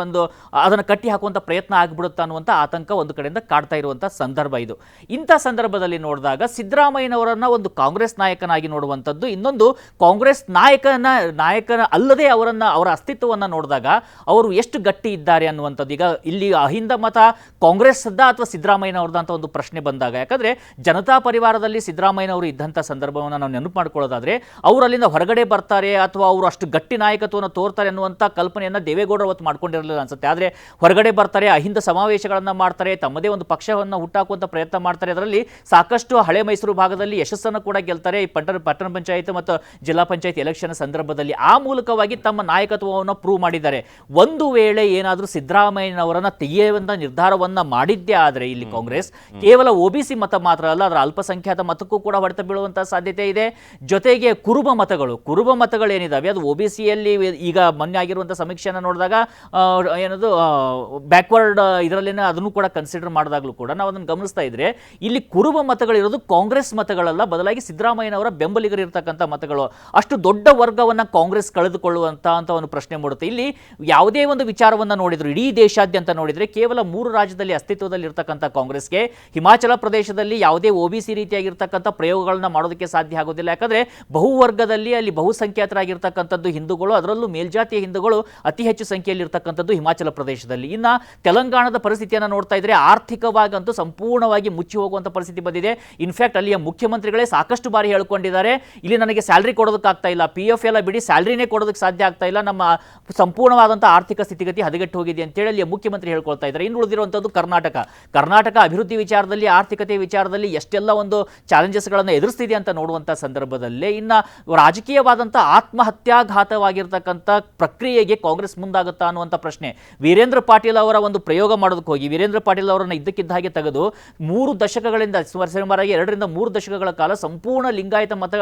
ಅದನ್ನು ಕಟ್ಟಿ ಹಾಕುವಂಥ ಪ್ರಯತ್ನ ಆಗಿಬಿಡುತ್ತೆ ಅನ್ನುವಂಥ ಆತಂಕ ಒಂದು ಕಡೆಯಿಂದ ಕಾಡ್ತಾ ಇರುವಂಥ ಸಂದರ್ಭ ಇದು. ಇಂಥ ಸಂದರ್ಭದಲ್ಲಿ ನೋಡಿದಾಗ ಸಿದ್ದರಾಮಯ್ಯನವರನ್ನ ಒಂದು ಕಾಂಗ್ರೆಸ್ ನಾಯಕನಾಗಿ ನೋಡುವಂಥದ್ದು, ಇನ್ನೊಂದು ಕಾಂಗ್ರೆಸ್ ನಾಯಕನ ಅಲ್ಲದೆ ಅವರ ಅಸ್ತಿತ್ವವನ್ನು ನೋಡಿದಾಗ ಅವರು ಎಷ್ಟು ಗಟ್ಟಿ ಇದ್ದಾರೆ ಅನ್ನುವಂಥದ್ದು. ಈಗ ಇಲ್ಲಿ ಅಹಿಂದ ಮತ ಕಾಂಗ್ರೆಸ್ದ ಅಥವಾ ಸಿದ್ದರಾಮಯ್ಯನವ್ರದ್ದು ಅಂತ ಒಂದು ಪ್ರಶ್ನೆ ಬಂದಾಗ, ಯಾಕಂದ್ರೆ ಜನತಾ ಪರಿವಾರದಲ್ಲಿ ಸಿದ್ದರಾಮಯ್ಯನವರು ಇದ್ದಂಥ ಸಂದರ್ಭವನ್ನು ನಾವು ನೆನಪು ಮಾಡ್ಕೊಳ್ಳೋದಾದ್ರೆ, ಅವರು ಅಲ್ಲಿಂದ ಹೊರಗಡೆ ಬರ್ತಾರೆ ಅಥವಾ ಅವರು ಅಷ್ಟು ಗಟ್ಟಿ ನಾಯಕತ್ವವನ್ನು ತೋರ್ತಾರೆ ಅನ್ನುವಂಥ ಕಲ್ಪನೆಯನ್ನು ದೇವೇಗೌಡರು ಅವತ್ತು ಮಾಡ್ಕೊಂಡಿರಲಿಲ್ಲ ಅನ್ಸುತ್ತೆ. ಆದರೆ ಹೊರಗಡೆ ಬರ್ತಾರೆ, ಅಹಿಂದ ಸಮಾವೇಶಗಳನ್ನು ಮಾಡ್ತಾರೆ, ತಮ್ಮದೇ ಒಂದು ಪಕ್ಷವನ್ನು ಹುಟ್ಟಾಕುವಂಥ ಪ್ರಯತ್ನ ಮಾಡ್ತಾರೆ. ಅದರಲ್ಲಿ ಸಾಕಷ್ಟು ಹಳೆ ಮೈಸೂರು ಭಾಗದಲ್ಲಿ ಯಶಸ್ಸನ್ನು ಕೂಡ ಗೆಲ್ತಾರೆ ಈ ಪಟ್ಟಣ ಪಂಚಾಯತ್ ಮತ್ತು ಜಿಲ್ಲಾ ಪಂಚಾಯತ್ ಎಲೆಕ್ಷನ್ ಸಂದರ್ಭದಲ್ಲಿ. ಆ ಮೂಲಕವಾಗಿ ತಮ್ಮ ನಾಯಕತ್ವವನ್ನು ಪ್ರೂವ್ ಮಾಡಿದ್ದಾರೆ. ಒಂದು ವೇಳೆ ಏನಾದರೂ ಸಿದ್ದರಾಮಯ್ಯನವರನ್ನ ತೆಗೆಯುವಂಥ ನಿರ್ಧಾರವನ್ನ ಮಾಡಿದ್ದೇ ಆದರೆ ಇಲ್ಲಿ ಕಾಂಗ್ರೆಸ್ ಕೇವಲ OBC ಮತ ಮಾತ್ರ ಅಲ್ಲ, ಅದರ ಅಲ್ಪಸಂಖ್ಯಾತ ಮತಕ್ಕೂ ಕೂಡ ಹೊಡೆತ ಬೀಳುವಂತಹ ಸಾಧ್ಯತೆ ಇದೆ. ಜೊತೆಗೆ ಕುರುಬ ಮತಗಳು ಏನಿದಾವೆ ಅದು OBCಯಲ್ಲಿ ಈಗ ಮೊನ್ನೆ ಆಗಿರುವಂತಹ ಸಮೀಕ್ಷೆಯನ್ನು ನೋಡಿದಾಗ ಏನದು ಬ್ಯಾಕ್ವರ್ಡ್ ಇದರಲ್ಲೇನೆ ಅದನ್ನು ಕೂಡ ಕನ್ಸಿಡರ್ ಮಾಡಿದಾಗಲೂ ಕೂಡ ನಾವು ಅದನ್ನು ಗಮನಿಸ್ತಾ ಇದ್ರೆ ಇಲ್ಲಿ ಕುರುಬ ಮತಗಳಿರೋದು ಕಾಂಗ್ರೆಸ್ ಮತಗಳಲ್ಲ, ಬದಲಾಗಿ ಸಿದ್ದರಾಮಯ್ಯನವರ ಬೆಂಬಲಿಗರು ಇರತಕ್ಕಂಥ ಮತಗಳು. ಅಷ್ಟು ದೊಡ್ಡ ವರ್ಗವನ್ನ ಕಾಂಗ್ರೆಸ್ ಕಳೆದುಕೊಳ್ಳುವಂತ ಒಂದು ಪ್ರಶ್ನೆ ಮೂಡುತ್ತೆ. ಇಲ್ಲಿ ಯಾವುದೇ ಒಂದು ವಿಚಾರವನ್ನ ನೋಡಿದ್ರು, ಇಡೀ ದೇಶಾದ್ಯಂತ ನೋಡಿದ್ರೆ ಕೇವಲ 3 ರಾಜ್ಯದಲ್ಲಿ ಅಸ್ತಿತ್ವದಲ್ಲಿ ಇರತಕ್ಕಂಥ ಕಾಂಗ್ರೆಸ್ಗೆ ಹಿಮಾಚಲ ಪ್ರದೇಶದಲ್ಲಿ ಯಾವುದೇ OBC ರೀತಿಯಾಗಿರ್ತಕ್ಕಂಥ ಪ್ರಯೋಗಗಳನ್ನ ಮಾಡೋದಕ್ಕೆ ಸಾಧ್ಯ ಆಗೋದಿಲ್ಲ. ಯಾಕಂದ್ರೆ ಬಹುವರ್ಗದಲ್ಲಿ ಅಲ್ಲಿ ಬಹುಸಂಖ್ಯಾತರಾಗಿರ್ತಕ್ಕಂಥದ್ದು ಹಿಂದೂಗಳು, ಅದರಲ್ಲೂ ಮೇಲ್ಜಾತಿಯ ಹಿಂದೂಗಳು ಅತಿ ಹೆಚ್ಚು ಸಂಖ್ಯೆಯಲ್ಲಿ ಇರತಕ್ಕಂಥದ್ದು ಹಿಮಾಚಲ ಪ್ರದೇಶದಲ್ಲಿ. ಇನ್ನು ತೆಲಂಗಾಣದ ಪರಿಸ್ಥಿತಿಯನ್ನು ನೋಡ್ತಾ ಇದ್ರೆ ಆರ್ಥಿಕವಾಗಂತೂ ಸಂಪೂರ್ಣವಾಗಿ ಮುಚ್ಚಿ ಹೋಗುವಂಥ ಪರಿಸ್ಥಿತಿ ಬಂದಿದೆ. ಇನ್ಫ್ಯಾಕ್ಟ್ ಅಲ್ಲಿಯ ಮುಖ್ಯಮಂತ್ರಿಗಳೇ ಸಾಕಷ್ಟು ಬಾರಿ ಹೇಳ್ಕೊಂಡಿದ್ದಾರೆ, ಇಲ್ಲಿ ನನಗೆ ಸ್ಯಾಲ್ರಿ ಕೊಡೋದಕ್ಕಾಗ್ತಾ ಇಲ್ಲ, PF ಎಲ್ಲ ಬಿಡಿ ಸ್ಯಾಲ್ರಿನೇ ಕೊಡೋದಕ್ಕೆ ಸಾಧ್ಯ ಆಗ್ತಾ ಇಲ್ಲ, ನಮ್ಮ ಸಂಪೂರ್ಣವಾದಂಥ ಆರ್ಥಿಕ ಸ್ಥಿತಿಗತಿ ಹದಗೆಟ್ಟು ಹೋಗಿದೆ ಅಂತೇಳಿ ಅಲ್ಲಿಯ ಮುಖ್ಯಮಂತ್ರಿ ಹೇಳ್ಕೊಳ್ತಾ ಇದ್ದಾರೆ. ಇನ್ನು ಉಳಿದಿರುವಂಥದ್ದು ಕರ್ನಾಟಕ ಅಭಿವೃದ್ಧಿ ವಿಚಾರದಲ್ಲಿ, ಆರ್ಥಿಕತೆ ವಿಚಾರದಲ್ಲಿ ಎಷ್ಟೆಲ್ಲ ಒಂದು ಚಾಲೆಂಜಸ್ಗಳನ್ನು ಎದುರಿಸ್ತಿದೆ ಅಂತ ನೋಡುವಂಥ ಸಂದರ್ಭದಲ್ಲೇ ಇನ್ನು ರಾಜಕೀಯವಾದಂಥ ಆತ್ಮಹತ್ಯಾಘಾತವಾಗಿರ್ತಕ್ಕಂಥ ಪ್ರಕ್ರಿಯೆಗೆ ಕಾಂಗ್ರೆಸ್ ಮುಂದಾಗುತ್ತಾ ಅನ್ನುವಂಥ ಪ್ರಶ್ನೆ. ವೀರೇಂದ್ರ ಪಾಟೀಲ್ ಅವರ ಒಂದು ಪ್ರಯೋಗ ಮಾಡೋದಕ್ಕೆ ಹೋಗಿ ವೀರೇಂದ್ರ ಪಾಟೀಲ್ ಅವರನ್ನು ಇದ್ದಕ್ಕಿದ್ದ ಹಾಗೆ ತೆಗೆದು 3 ದಶಕಗಳಿಂದ ಸುಮಾರಾಗಿ 2 ರಿಂದ 3 ದಶಕಗಳ ಕಾಲ ಸಂಪೂರ್ಣ ಲಿಂಗಾಯತ ಮತ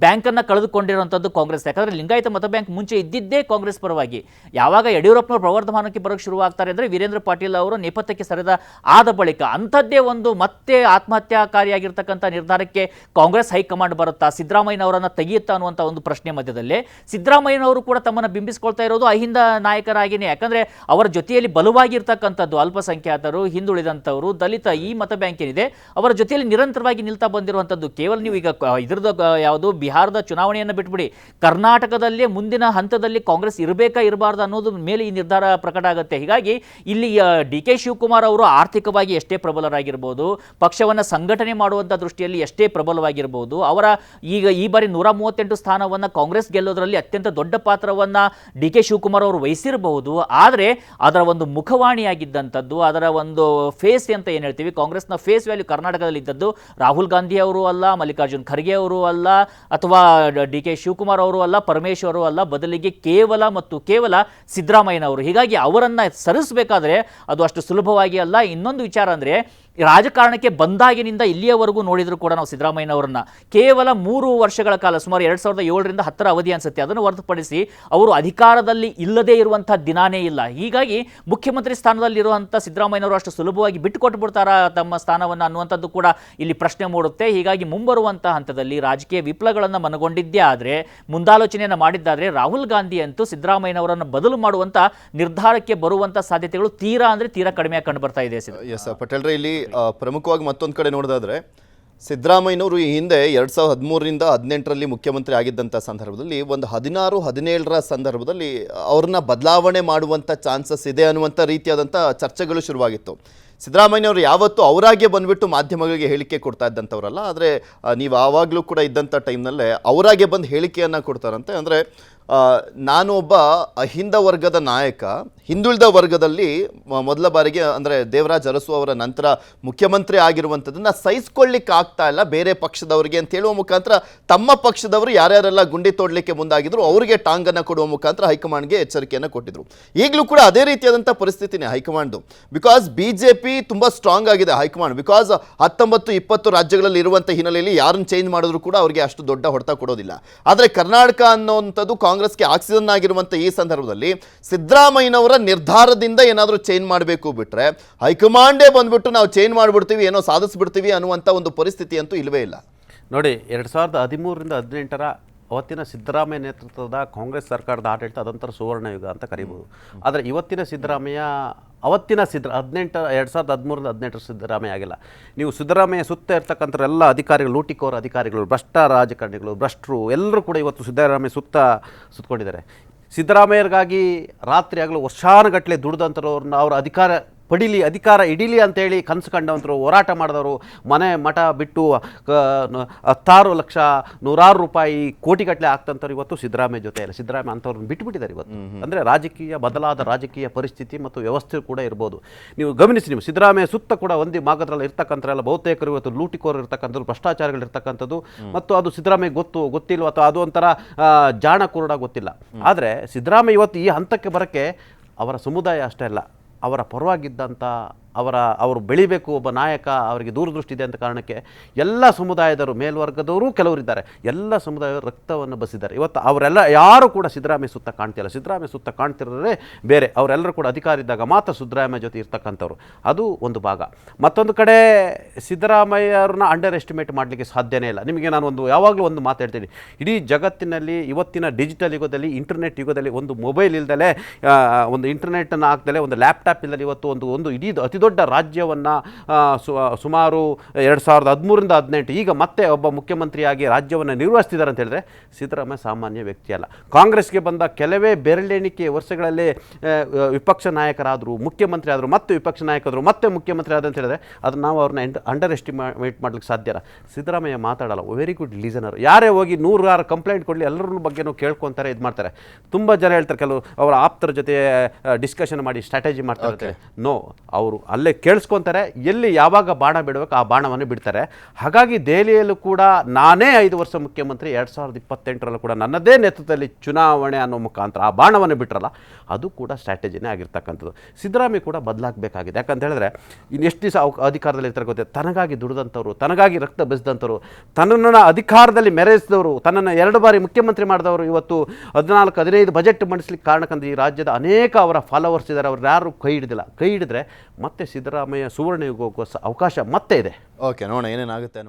ಬ್ಯಾಂಕನ್ನು ಕಳೆದುಕೊಂಡಿರುವಂಥದ್ದು ಕಾಂಗ್ರೆಸ್. ಯಾಕಂದ್ರೆ ಲಿಂಗಾಯತ ಮತ ಬ್ಯಾಂಕ್ ಮುಂಚೆ ಇದ್ದಿದ್ದೇ ಕಾಂಗ್ರೆಸ್ ಪರವಾಗಿ. ಯಾವಾಗ ಯಡಿಯೂರಪ್ಪನವರು ಪ್ರವರ್ಧಮಾನಕ್ಕೆ ಬರೋಕ್ಕೆ ಶುರುವಾಗ್ತಾರೆ ಅಂದರೆ ವೀರೇಂದ್ರ ಪಾಟೀಲ್ ಅವರು ನೇಪಥ್ಯಕ್ಕೆ ಸರಿದ ಆದ ಬಳಿಕ ಅಂಥದ್ದೇ ಒಂದು ಮತ್ತೆ ಆತ್ಮಹತ್ಯಾಕಾರಿಯಾಗಿರ್ತಕ್ಕಂಥ ನಿರ್ಧಾರಕ್ಕೆ ಕಾಂಗ್ರೆಸ್ ಹೈಕಮಾಂಡ್ ಬರುತ್ತಾ, ಸಿದ್ದರಾಮಯ್ಯನವರನ್ನು ತೆಗೆಯುತ್ತಾ ಅನ್ನುವಂಥ ಒಂದು ಪ್ರಶ್ನೆ ಮಧ್ಯದಲ್ಲೇ ಸಿದ್ದರಾಮಯ್ಯನವರು ಕೂಡ ತಮ್ಮನ್ನು ಬಿಂಬಿಸ್ಕೊಳ್ತಾ ಇರೋದು ಅಹಿಂದ ನಾಯಕರಾಗಿಯೇ. ಯಾಕಂದ್ರೆ ಅವರ ಜೊತೆಯಲ್ಲಿ ಬಲವಾಗಿರ್ತಕ್ಕಂಥದ್ದು ಅಲ್ಪಸಂಖ್ಯಾತರು, ಹಿಂದುಳಿದಂಥವರು, ದಲಿತ, ಈ ಮತ ಬ್ಯಾಂಕ್ ಏನಿದೆ ಅವರ ಜೊತೆಯಲ್ಲಿ ನಿರಂತರವಾಗಿ ನಿಲ್ತಾ ಬಂದಿರುವಂಥದ್ದು. ಕೇವಲ ನೀವು ಈಗ ಇದ್ರದ್ದು ಯಾವುದು ಬಿಹಾರದ ಚುನಾವಣೆಯನ್ನು ಬಿಟ್ಬಿಡಿ, ಕರ್ನಾಟಕದಲ್ಲೇ ಮುಂದಿನ ಹಂತದಲ್ಲಿ ಕಾಂಗ್ರೆಸ್ ಇರಬೇಕಾ ಇರಬಾರ್ದು ಅನ್ನೋದ್ರ ಮೇಲೆ ಈ ನಿರ್ಧಾರ ಪ್ರಕಟ ಆಗುತ್ತೆ. ಹೀಗಾಗಿ ಇಲ್ಲಿ DK ಶಿವಕುಮಾರ್ ಅವರು ಆರ್ಥಿಕವಾಗಿ ಎಷ್ಟೇ ಪ್ರಬಲರಾಗಿರ್ಬೋದು, ಪಕ್ಷವನ್ನು ಸಂಘಟನೆ ಮಾಡುವಂಥ ದೃಷ್ಟಿಯಲ್ಲಿ ಎಷ್ಟೇ ಪ್ರಬಲವಾಗಿರ್ಬೋದು, ಅವರ ಈಗ ಈ ಬಾರಿ 138 ಸ್ಥಾನವನ್ನು ಕಾಂಗ್ರೆಸ್ ಗೆಲ್ಲೋದ್ರಲ್ಲಿ ಅತ್ಯಂತ ದೊಡ್ಡ ಪಾತ್ರವನ್ನು DK ಶಿವಕುಮಾರ್ ಅವರು ವಹಿಸಿರಬಹುದು. ಆದರೆ ಅದರ ಒಂದು ಮುಖವಾಣಿಯಾಗಿದ್ದಂಥದ್ದು, ಅದರ ಒಂದು ಫೇಸ್ ಅಂತ ಏನು ಹೇಳ್ತೀವಿ, ಕಾಂಗ್ರೆಸ್ನ ಫೇಸ್ ವ್ಯಾಲ್ಯೂ ಕರ್ನಾಟಕದಲ್ಲಿ ಇದ್ದದ್ದು ರಾಹುಲ್ ಗಾಂಧಿ ಅವರು ಅಲ್ಲ, ಮಲ್ಲಿಕಾರ್ಜುನ್ ಖರ್ಗೆ ಅವರು ಅಲ್ಲ, ಅಥವಾ DK ಶಿವಕುಮಾರ್ ಅವರು ಅಲ್ಲ, ಪರಮೇಶ್ವರ್ ಅಲ್ಲ, ಬದಲಿಗೆ ಕೇವಲ ಮತ್ತು ಕೇವಲ ಸಿದ್ದರಾಮಯ್ಯನವರು. ಹೀಗಾಗಿ ಅವರನ್ನು ಸರಿಸಬೇಕಾದ್ರೆ ಅದು ಅಷ್ಟು ಸುಲಭವಾಗಿ ಅಲ್ಲ. ಇನ್ನೊಂದು ವಿಚಾರ ಅಂದರೆ ರಾಜಕಾರಣಕ್ಕೆ ಬಂದಾಗಿನಿಂದ ಇಲ್ಲಿಯವರೆಗೂ ನೋಡಿದ್ರು ಕೂಡ ನಾವು ಸಿದ್ದರಾಮಯ್ಯನವರನ್ನ ಕೇವಲ 3 ವರ್ಷಗಳ ಕಾಲ, ಸುಮಾರು 2007 ರಿಂದ 10 ಅವಧಿ ಅನ್ಸುತ್ತೆ, ಅದನ್ನು ಹೊರತುಪಡಿಸಿ ಅವರು ಅಧಿಕಾರದಲ್ಲಿ ಇಲ್ಲದೇ ಇರುವಂತಹ ದಿನಾನೇ ಇಲ್ಲ. ಹೀಗಾಗಿ ಮುಖ್ಯಮಂತ್ರಿ ಸ್ಥಾನದಲ್ಲಿರುವಂಥ ಸಿದ್ದರಾಮಯ್ಯನವರು ಅಷ್ಟು ಸುಲಭವಾಗಿ ಬಿಟ್ಟುಕೊಟ್ಟು ಬಿಡ್ತಾರಾ ತಮ್ಮ ಸ್ಥಾನವನ್ನು ಅನ್ನುವಂಥದ್ದು ಕೂಡ ಇಲ್ಲಿ ಪ್ರಶ್ನೆ ಮೂಡುತ್ತೆ. ಹೀಗಾಗಿ ಮುಂಬರುವಂಥ ಹಂತದಲ್ಲಿ ರಾಜಕೀಯ ವಿಪ್ಲವಗಳನ್ನು ಮನಗೊಂಡಿದ್ದೇ ಆದರೆ, ಮುಂದಾಲೋಚನೆಯನ್ನು ಮಾಡಿದ್ದಾದರೆ ರಾಹುಲ್ ಗಾಂಧಿ ಅಂತೂ ಸಿದ್ದರಾಮಯ್ಯನವರನ್ನು ಬದಲು ಮಾಡುವಂಥ ನಿರ್ಧಾರಕ್ಕೆ ಬರುವಂಥ ಸಾಧ್ಯತೆಗಳು ತೀರಾ ಕಡಿಮೆ ಕಂಡು ಬರ್ತಾ ಇದೆ. ಎಸ್ ಪಟೇಲ್ರೆ, ಇಲ್ಲಿ ಪ್ರಮುಖವಾಗಿ ಮತ್ತೊಂದು ಕಡೆ ನೋಡೋದಾದ್ರೆ ಸಿದ್ದರಾಮಯ್ಯನವರು ಈ ಹಿಂದೆ 2013 ರಿಂದ 2018 ಮುಖ್ಯಮಂತ್ರಿ ಆಗಿದ್ದಂಥ ಸಂದರ್ಭದಲ್ಲಿ ಒಂದು 16-17 ಸಂದರ್ಭದಲ್ಲಿ ಅವ್ರನ್ನ ಬದಲಾವಣೆ ಮಾಡುವಂಥ ಚಾನ್ಸಸ್ ಇದೆ ಅನ್ನುವಂಥ ರೀತಿಯಾದಂಥ ಚರ್ಚೆಗಳು ಶುರುವಾಗಿತ್ತು. ಸಿದ್ದರಾಮಯ್ಯನವರು ಯಾವತ್ತೂ ಅವರಾಗೆ ಬಂದ್ಬಿಟ್ಟು ಮಾಧ್ಯಮಗಳಿಗೆ ಹೇಳಿಕೆ ಕೊಡ್ತಾ ಇದ್ದಂಥವ್ರಲ್ಲ. ಆದರೆ ನೀವು ಆವಾಗಲೂ ಕೂಡ ಇದ್ದಂಥ ಟೈಮ್ನಲ್ಲೇ ಅವರಾಗೆ ಬಂದು ಹೇಳಿಕೆಯನ್ನು ಕೊಡ್ತಾರಂತೆ. ಅಂದರೆ ನಾನು ಒಬ್ಬ ಅಹಿಂದ ವರ್ಗದ ನಾಯಕ, ಹಿಂದುಳಿದ ವರ್ಗದಲ್ಲಿ ಮೊದಲ ಬಾರಿಗೆ ಅಂದರೆ ದೇವರಾಜ್ ಅರಸು ಅವರ ನಂತರ ಮುಖ್ಯಮಂತ್ರಿ ಆಗಿರುವಂಥದ್ದನ್ನು ಸಹಿಸ್ಕೊಳ್ಳಿಕ್ಕೆ ಆಗ್ತಾ ಇಲ್ಲ ಬೇರೆ ಪಕ್ಷದವರಿಗೆ ಅಂತ ಹೇಳುವ ಮುಖಾಂತರ ತಮ್ಮ ಪಕ್ಷದವರು ಯಾರ್ಯಾರೆಲ್ಲ ಗುಂಡಿ ತೋಡಲಿಕ್ಕೆ ಮುಂದಾಗಿದ್ರು ಅವರಿಗೆ ಟಾಂಗನ್ನು ಕೊಡುವ ಮುಖಾಂತರ ಹೈಕಮಾಂಡ್ಗೆ ಎಚ್ಚರಿಕೆಯನ್ನು ಕೊಟ್ಟಿದ್ರು. ಈಗಲೂ ಕೂಡ ಅದೇ ರೀತಿಯಾದಂಥ ಪರಿಸ್ಥಿತಿನೇ ಹೈಕಮಾಂಡ್ದು. ಬಿಕಾಸ್ BJP ತುಂಬ ಸ್ಟ್ರಾಂಗ್ ಆಗಿದೆ ಹೈಕಮಾಂಡ್. ಬಿಕಾಸ್ 19-20 ರಾಜ್ಯಗಳಲ್ಲಿ ಇರುವಂಥ ಹಿನ್ನೆಲೆಯಲ್ಲಿ ಯಾರನ್ನು ಚೇಂಜ್ ಮಾಡಿದ್ರು ಕೂಡ ಅವರಿಗೆ ಅಷ್ಟು ದೊಡ್ಡ ಹೊಡೆತ ಕೊಡೋದಿಲ್ಲ. ಆದರೆ ಕರ್ನಾಟಕ ಅನ್ನೋವಂಥದ್ದು ಕಾಂಗ್ರೆಸ್ಗೆ ಆಕ್ಸಿಜನ್ ಆಗಿರುವಂಥ ಈ ಸಂದರ್ಭದಲ್ಲಿ ಸಿದ್ದರಾಮಯ್ಯನವರ ನಿರ್ಧಾರದಿಂದ ಏನಾದರೂ ಚೇಂಜ್ ಮಾಡಬೇಕು ಬಿಟ್ಟರೆ ಹೈಕಮಾಂಡೇ ಬಂದ್ಬಿಟ್ಟು ನಾವು ಚೇಂಜ್ ಮಾಡಿಬಿಡ್ತೀವಿ, ಏನೋ ಸಾಧಿಸ್ಬಿಡ್ತೀವಿ ಅನ್ನುವಂಥ ಒಂದು ಪರಿಸ್ಥಿತಿ ಅಂತೂ ಇಲ್ಲವೇ ಇಲ್ಲ. ನೋಡಿ, 2013ರಿಂದ 2018 ಅವತ್ತಿನ ಸಿದ್ದರಾಮಯ್ಯ ನೇತೃತ್ವದ ಕಾಂಗ್ರೆಸ್ ಸರ್ಕಾರದ ಆಡಳಿತ ಅದೊಂಥರ ಸುವರ್ಣಯುಗ ಅಂತ ಕರಿಬೋದು. ಆದರೆ ಇವತ್ತಿನ ಸಿದ್ದರಾಮಯ್ಯ ಅವತ್ತಿನ 2013-18 ಸಿದ್ದರಾಮಯ್ಯ ಆಗಿಲ್ಲ. ನೀವು ಸಿದ್ದರಾಮಯ್ಯ ಸುತ್ತ ಇರ್ತಕ್ಕಂಥ ಎಲ್ಲ ಅಧಿಕಾರಿಗಳು, ಲೂಟಿಕೋರ ಅಧಿಕಾರಿಗಳು, ಭ್ರಷ್ಟ ರಾಜಕಾರಣಿಗಳು, ಭ್ರಷ್ಟರು ಎಲ್ಲರೂ ಕೂಡ ಇವತ್ತು ಸಿದ್ದರಾಮಯ್ಯ ಸುತ್ತಕೊಂಡಿದ್ದಾರೆ. ಸಿದ್ದರಾಮಯ್ಯರಿಗಾಗಿ ರಾತ್ರಿ ಆಗಲು ವರ್ಷಾನುಗಟ್ಟಲೆ ದುಡಿದಂಥವ್ರನ್ನ ಅವ್ರ ಅಧಿಕಾರ ಹಿಡೀಲಿ ಅಂತೇಳಿ ಕನಸು ಕಂಡವಂತರು, ಹೋರಾಟ ಮಾಡಿದವರು, ಮನೆ ಮಠ ಬಿಟ್ಟು 10 ಲಕ್ಷ 100 ರೂಪಾಯಿ ಕೋಟಿಗಟ್ಟಲೆ ಆಗ್ತಂಥವ್ರು ಇವತ್ತು ಸಿದ್ದರಾಮಯ್ಯ ಜೊತೆ ಇಲ್ಲ. ಸಿದ್ದರಾಮಯ್ಯ ಅಂಥವ್ರನ್ನ ಬಿಟ್ಟುಬಿಟ್ಟಿದ್ದಾರೆ ಇವತ್ತು. ಅಂದರೆ ಬದಲಾದ ರಾಜಕೀಯ ಪರಿಸ್ಥಿತಿ ಮತ್ತು ವ್ಯವಸ್ಥೆ ಕೂಡ ಇರ್ಬೋದು. ನೀವು ಗಮನಿಸಿ, ನೀವು ಸಿದ್ದರಾಮಯ್ಯ ಸುತ್ತ ಕೂಡ ಒಂದೇ ಭಾಗದಲ್ಲಿ ಇರ್ತಕ್ಕಂಥಲ್ಲ ಬಹುತೇಕರು ಇವತ್ತು ಲೂಟಿಕೋರು ಇರ್ತಕ್ಕಂಥದ್ದು, ಭ್ರಷ್ಟಾಚಾರಗಳು ಇರ್ತಕ್ಕಂಥದ್ದು, ಮತ್ತು ಅದು ಸಿದ್ದರಾಮಯ್ಯ ಗೊತ್ತಿಲ್ಲ ಅಥವಾ ಅದು ಒಂಥರ ಜಾಣ ಕುರುಡ ಗೊತ್ತಿಲ್ಲ. ಆದರೆ ಸಿದ್ದರಾಮಯ್ಯ ಇವತ್ತು ಈ ಹಂತಕ್ಕೆ ಬರೋಕ್ಕೆ ಅವರ ಸಮುದಾಯ ಅಷ್ಟೇ ಅಲ್ಲ, ಅವರ ಪರವಾಗಿದ್ದಂಥ ಅವರು ಬೆಳಿಬೇಕು, ಒಬ್ಬ ನಾಯಕ, ಅವರಿಗೆ ದೂರದೃಷ್ಟಿ ಇದೆ ಅಂತ ಕಾರಣಕ್ಕೆ ಎಲ್ಲ ಸಮುದಾಯದವರು, ಮೇಲ್ವರ್ಗದವರು ಕೆಲವರಿದ್ದಾರೆ, ಎಲ್ಲ ಸಮುದಾಯದವರು ರಕ್ತವನ್ನು ಬಸಿದ್ದಾರೆ. ಇವತ್ತು ಅವರೆಲ್ಲ ಯಾರು ಕೂಡ ಸಿದ್ದರಾಮಯ್ಯ ಸುತ್ತ ಕಾಣ್ತಿಲ್ಲ. ಸಿದ್ದರಾಮಯ್ಯ ಸುತ್ತ ಕಾಣ್ತಿರೋದೇ ಬೇರೆ, ಅವರೆಲ್ಲರೂ ಕೂಡ ಅಧಿಕಾರ ಇದ್ದಾಗ ಮಾತ್ರ ಸಿದ್ದರಾಮಯ್ಯ ಜೊತೆ ಇರ್ತಕ್ಕಂಥವ್ರು. ಅದು ಒಂದು ಭಾಗ. ಮತ್ತೊಂದು ಕಡೆ ಸಿದ್ದರಾಮಯ್ಯವ್ರನ್ನ ಅಂಡರ್ ಎಸ್ಟಿಮೇಟ್ ಮಾಡಲಿಕ್ಕೆ ಸಾಧ್ಯನೇ ಇಲ್ಲ. ನಿಮಗೆ ನಾನು ಯಾವಾಗಲೂ ಒಂದು ಮಾತು ಹೇಳ್ತೀನಿ, ಇಡೀ ಜಗತ್ತಿನಲ್ಲಿ ಇವತ್ತಿನ ಡಿಜಿಟಲ್ ಯುಗದಲ್ಲಿ, ಇಂಟರ್ನೆಟ್ ಯುಗದಲ್ಲಿ ಒಂದು ಮೊಬೈಲ್ ಇಲ್ದಲೇ, ಒಂದು ಇಂಟರ್ನೆಟನ್ನು ಹಾಕ್ದಲೇ, ಒಂದು ಲ್ಯಾಪ್ಟಾಪ್ ಇಲ್ಲದೆ ಇವತ್ತು ಒಂದು ಇಡೀ ಅತಿ ದೊಡ್ಡ ರಾಜ್ಯವನ್ನು ಸುಮಾರು 2013-18 ಈಗ ಮತ್ತೆ ಒಬ್ಬ ಮುಖ್ಯಮಂತ್ರಿಯಾಗಿ ರಾಜ್ಯವನ್ನು ನಿರ್ವಹಿಸ್ತಿದ್ದಾರೆ ಅಂತ ಹೇಳಿದ್ರೆ ಸಿದ್ದರಾಮಯ್ಯ ಸಾಮಾನ್ಯ ವ್ಯಕ್ತಿ ಅಲ್ಲ. ಕಾಂಗ್ರೆಸ್ಗೆ ಬಂದ ಕೆಲವೇ ಬೆರಳೆಣಿಕೆ ವರ್ಷಗಳಲ್ಲಿ ವಿಪಕ್ಷ ನಾಯಕರಾದರು, ಮುಖ್ಯಮಂತ್ರಿ ಆದರು, ಮತ್ತೆ ವಿಪಕ್ಷ ನಾಯಕರು, ಮತ್ತೆ ಮುಖ್ಯಮಂತ್ರಿ ಆದ ಅಂತ ಹೇಳಿದ್ರೆ ಅದನ್ನು ನಾವು ಅವ್ರನ್ನ ಅಂಡರ್ ಎಸ್ಟಿಮೇಟ್ ಮಾಡ್ಲಿಕ್ಕೆ ಸಾಧ್ಯ ಇಲ್ಲ. ಸಿದ್ದರಾಮಯ್ಯ ಮಾತಾಡಲ್ಲ, ವೆರಿ ಗುಡ್ ಲಿಸನರ್. ಯಾರೇ ಹೋಗಿ 100 ಕಂಪ್ಲೇಂಟ್ ಕೊಡಲಿ ಎಲ್ಲರ ಬಗ್ಗೆನೂ ಕೇಳ್ಕೊತಾರೆ, ಇದು ಮಾಡ್ತಾರೆ. ತುಂಬ ಜನ ಹೇಳ್ತಾರೆ, ಕೆಲವು ಅವರ ಆಪ್ತರ ಜೊತೆ ಡಿಸ್ಕಷನ್ ಮಾಡಿ ಸ್ಟ್ರಾಟಜಿ ಮಾಡ್ತಾರೆ. ನೋ, ಅವರು ಅಲ್ಲೇ ಕೇಳಿಸ್ಕೊತಾರೆ, ಎಲ್ಲಿ ಯಾವಾಗ ಬಾಣ ಬಿಡಬೇಕು ಆ ಬಾಣವನ್ನು ಬಿಡ್ತಾರೆ. ಹಾಗಾಗಿ ದೆಹಲಿಯಲ್ಲೂ ಕೂಡ ನಾನೇ 5 ವರ್ಷ ಮುಖ್ಯಮಂತ್ರಿ, 2028ರಲ್ಲೂ ಕೂಡ ನನ್ನದೇ ನೇತೃತ್ವದಲ್ಲಿ ಚುನಾವಣೆ ಅನ್ನೋ ಮುಖಾಂತರ ಆ ಬಾಣವನ್ನು ಬಿಟ್ರಲ್ಲ, ಅದು ಕೂಡ ಸ್ಟ್ರಾಟಜಿನೇ ಆಗಿರ್ತಕ್ಕಂಥದ್ದು. ಸಿದ್ದರಾಮಯ್ಯ ಕೂಡ ಬದಲಾಗಬೇಕಾಗಿದೆ. ಯಾಕಂತ ಹೇಳಿದ್ರೆ ಇನ್ನೆಷ್ಟು ದಿವಸ ಅಧಿಕಾರದಲ್ಲಿ ಇರ್ತಾರೆ ಗೊತ್ತೇ, ತನಗಾಗಿ ದುಡಿದಂಥವ್ರು, ತನಗಾಗಿ ರಕ್ತ ಬೆಳೆಸಿದಂಥವ್ರು, ತನ್ನನ್ನು ಅಧಿಕಾರದಲ್ಲಿ ಮೆರೆಸಿದವರು, ತನ್ನನ್ನು 2 ಬಾರಿ ಮುಖ್ಯಮಂತ್ರಿ ಮಾಡಿದವರು ಇವತ್ತು 14-15 ಬಜೆಟ್ ಮಂಡಿಸ್ಲಿಕ್ಕೆ ಕಾರಣಕ್ಕಂತ ಈ ರಾಜ್ಯದ ಅನೇಕ ಅವರ ಫಾಲೋವರ್ಸ್ ಇದ್ದಾರೆ. ಅವ್ರು ಯಾರು ಕೈ ಹಿಡಿದಿಲ್ಲ. ಕೈ ಹಿಡಿದ್ರೆ ಮತ್ತೆ ಸಿದ್ದರಾಮಯ್ಯ ಸುವರ್ಣ ಯುಗ ಹೋಗುವ ಅವಕಾಶ ಮತ್ತೆ ಇದೆ. ಓಕೆ, ನೋಡೋಣ ಏನೇನಾಗುತ್ತೆ ಅನ್ನೋ